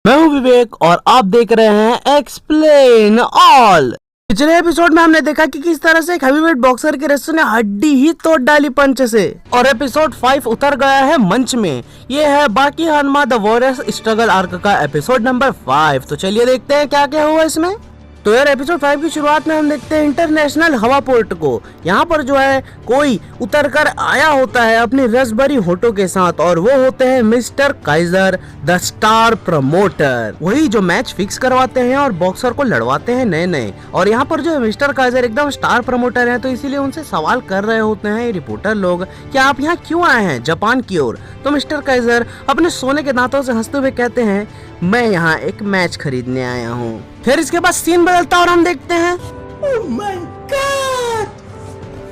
मैं हूं विवेक और आप देख रहे हैं एक्सप्लेन ऑल। पिछले एपिसोड में हमने देखा कि किस तरह से एक हैवीवेट बॉक्सर के रेस्सू ने हड्डी ही तोड़ डाली पंच से, और एपिसोड 5 उतर गया है मंच में। ये है बाकी Hanuma the warriors struggle arc का एपिसोड नंबर 5। तो चलिए देखते हैं क्या क्या हुआ इसमें। तो यार एपिसोड 5 की शुरुआत में हम देखते हैं इंटरनेशनल हवा पोर्ट को। यहाँ पर जो है कोई उतर कर आया होता है अपनी रसभरी होठों के साथ, और वो होते हैं mister Kaizer the star promoter, वही जो मैच फिक्स करवाते हैं और बॉक्सर को लड़वाते हैं नए नए। और यहाँ पर जो है मिस्टर काइजर एकदम स्टार प्रमोटर है, तो इसीलिए उनसे सवाल कर रहे होते हैं रिपोर्टर लोग कि आप यहाँ क्यों आए हैं जापान की ओर। तो मिस्टर काइजर अपने सोने के दांतों से हंसते हुए कहते हैं मैं यहाँ एक मैच खरीदने आया हूँ। फिर इसके बाद सीन बदलता और हम देखते हैं oh my God!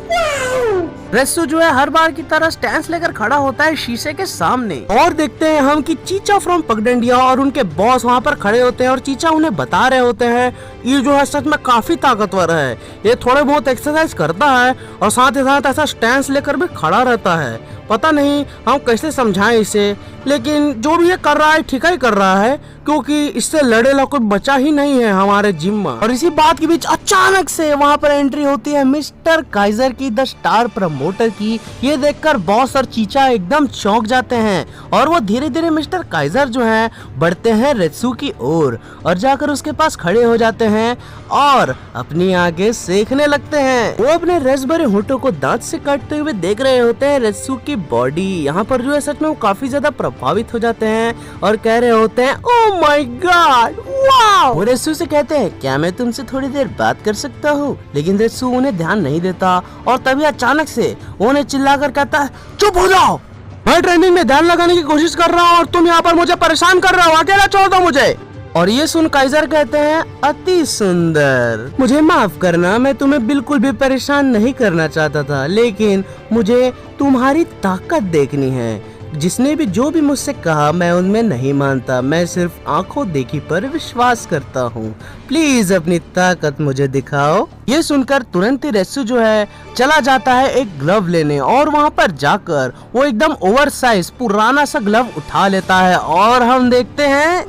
wow! रेस्सू जो है हर बार की तरह स्टैंस लेकर खड़ा होता है शीशे के सामने, और देखते हैं हम कि चीचा फ्रॉम पगडंडिया और उनके बॉस वहाँ पर खड़े होते हैं, और चीचा उन्हें बता रहे होते हैं ये जो है सच में काफी ताकतवर है, ये थोड़े बहुत एक्सरसाइज करता है और साथ ही साथ ऐसा स्टैंस लेकर भी खड़ा रहता है। पता नहीं हम कैसे समझाएं इसे, लेकिन जो भी ये कर रहा है ठीक ही कर रहा है, क्योंकि इससे लड़ेला कोई बचा ही नहीं है हमारे जिम में। और इसी बात के बीच अचानक से वहाँ पर एंट्री होती है मिस्टर काइजर की, द स्टार प्रमोटर की। ये देखकर बॉस और चीचा एकदम चौंक जाते हैं, और वो धीरे धीरे मिस्टर काइजर जो है बढ़ते हैं रेत्सू की ओर और जाकर उसके पास खड़े हो जाते हैं और अपनी आगे सेकने लगते हैं। वो अपने रसभरे होठों को दांत से काटते हुए देख रहे होते हैं रेत्सू की बॉडी। यहाँ पर जो है सच में वो काफी ज्यादा प्रभावित हो जाते हैं और कह रहे होते हैं ओह माय गॉड वाओ। वो रेत्सू से कहते हैं क्या मैं तुमसे थोड़ी देर बात कर सकता हूँ, लेकिन रेत्सू उन्हें ध्यान नहीं देता, और तभी अचानक से वो उन्हें चिल्लाकर कहता है चुप हो जाओ, मैं ट्रेनिंग में ध्यान लगाने की कोशिश कर रहा हूँ और तुम यहाँ पर मुझे परेशान कर रहे हो, अकेला छोड़ दो मुझे। और ये सुन काइजर कहते हैं अति सुंदर, मुझे माफ करना, मैं तुम्हें बिल्कुल भी परेशान नहीं करना चाहता था, लेकिन मुझे तुम्हारी ताकत देखनी है। जिसने भी जो भी मुझसे कहा मैं उनमें नहीं मानता, मैं सिर्फ आंखों देखी पर विश्वास करता हूँ, प्लीज अपनी ताकत मुझे दिखाओ। ये सुनकर तुरंत ही रेत्सू जो है चला जाता है एक ग्लव लेने, और वहाँ पर जाकर वो एकदम ओवरसाइज पुराना सा ग्लव उठा लेता है, और हम देखते हैं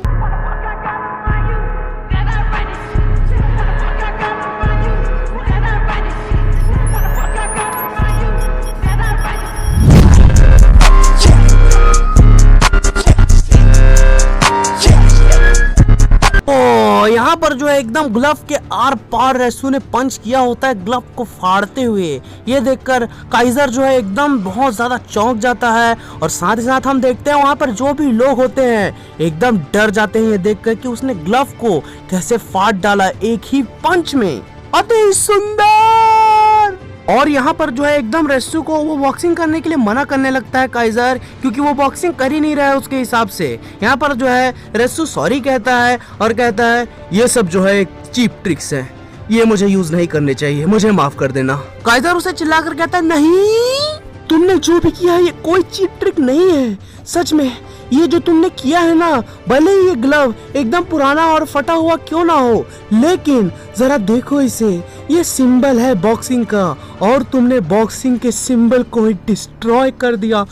यहाँ पर जो है एकदम ग्लव के आर पार रेत्सू ने पंच किया होता है ग्लव को फाड़ते हुए। ये देखकर काइजर जो है एकदम बहुत ज्यादा चौंक जाता है, और साथ ही साथ हम देखते हैं वहाँ पर जो भी लोग होते हैं एकदम डर जाते हैं ये देखकर कि उसने ग्लव को कैसे फाड़ डाला एक ही पंच में। अति सुंदर। और यहाँ पर जो है एकदम रेत्सू को वो बॉक्सिंग करने के लिए मना करने लगता है काइजर, क्योंकि वो बॉक्सिंग कर ही नहीं रहा है उसके हिसाब से। यहाँ पर जो है रेत्सू सॉरी कहता है और कहता है ये सब जो है एक चीप ट्रिक्स है, ये मुझे यूज नहीं करने चाहिए, मुझे माफ कर देना। काइजर उसे चिल्लाकर कहता है नहीं, तुमने जो भी किया है ये कोई चीप ट्रिक नहीं है, सच में ये जो तुमने किया है ना, भले ही ये ग्लव एकदम पुराना और फटा हुआ क्यों ना हो, लेकिन जरा देखो इसे, ये सिंबल है बॉक्सिंग का, और तुमने बॉक्सिंग के सिंबल को ही डिस्ट्रॉय कर दिया।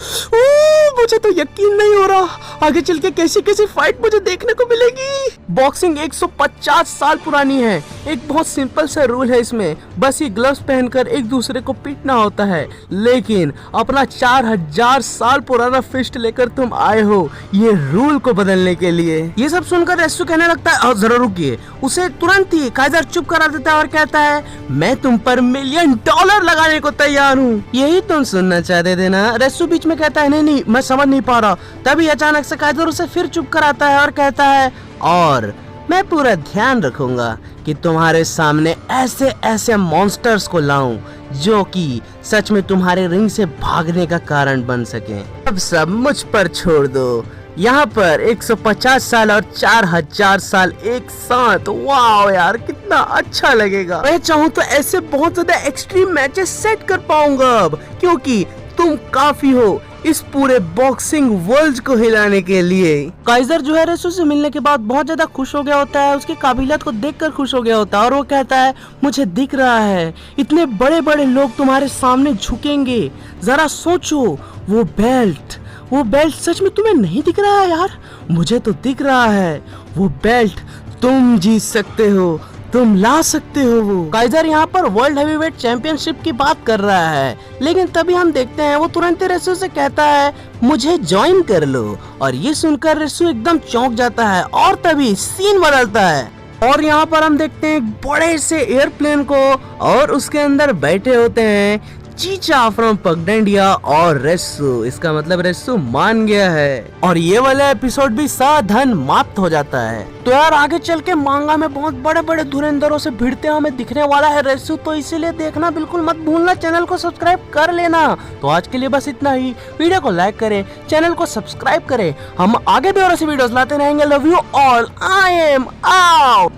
मुझे तो यकीन नहीं हो रहा आगे चल के कैसी कैसी फाइट मुझे देखने को मिलेगी। बॉक्सिंग 150 साल पुरानी है, एक बहुत सिंपल सा रूल है इसमें, बस ये ग्लव्स पहनकर एक दूसरे को पीटना होता है, लेकिन अपना 4000 साल पुराना फिस्ट लेकर तुम आए हो ये रूल को बदलने के लिए। ये सब सुनकर रेत्सू कहने लगता है जरा रुकिए। उसे तुरंत ही काइजर चुप करा देता है और कहता है मैं तुम पर $1 मिलियन लगाने को तैयार हूँ, यही तुम सुनना चाहते थे ना। रेत्सू बीच में कहता है नहीं मैं समझ नहीं पा रहा। तभी अचानक से काइजर उसे फिर चुप कराता है और कहता है और मैं पूरा ध्यान रखूंगा कि तुम्हारे सामने ऐसे ऐसे मॉन्स्टर्स को लाऊं जो कि सच में तुम्हारे रिंग से भागने का कारण बन सके। अब सब मुझ पर छोड़ दो, यहाँ पर 150 साल और 4000 साल एक साथ। वाओ यार कितना अच्छा लगेगा। मैं चाहूँ तो ऐसे बहुत ज्यादा एक्सट्रीम मैचेस सेट कर पाऊंगा अब, क्योंकि तुम काफी हो इस पूरे बॉक्सिंग वर्ल्ड को हिलाने के लिए। काइजर जो है रेत्सू से मिलने के बाद बहुत ज्यादा खुश हो गया होता है, उसकी काबिलियत को देखकर खुश हो गया होता है, और वो कहता है मुझे दिख रहा है इतने बड़े बड़े लोग तुम्हारे सामने झुकेंगे, जरा सोचो वो बेल्ट वो बेल्ट सच में तुम्हें नहीं दिख रहा है यार? मुझे तो दिख रहा है। वो बेल्ट तुम जीत सकते हो, तुम ला सकते हो वो। काइजर यहाँ पर वर्ल्ड हैवीवेट चैंपियनशिप की बात कर रहा है, लेकिन तभी हम देखते हैं वो तुरंत ही रेसू से कहता है मुझे ज्वाइन कर लो। और ये सुनकर रेसू एकदम चौंक जाता है और तभी सीन बदलता है और यहाँ पर हम देखते हैं एक बड़े से एयरप्लेन को और उसके अंदर बैठे होते हैं चीचा फ्रॉम पगडंडिया और रेसू। इसका मतलब रेसू मान गया है और ये वाला एपिसोड भी साधन समाप्त हो जाता है। तो यार आगे चल के मांगा में बहुत बड़े बड़े धुरंधरों से भिड़ते हमें दिखने वाला है रेसू, तो इसीलिए देखना बिल्कुल मत भूलना, चैनल को सब्सक्राइब कर लेना। तो आज के लिए बस इतना ही। वीडियो को लाइक करें, चैनल को सब्सक्राइब करें, हम आगे भी और ऐसी वीडियोस लाते रहेंगे। Love you all, I am out.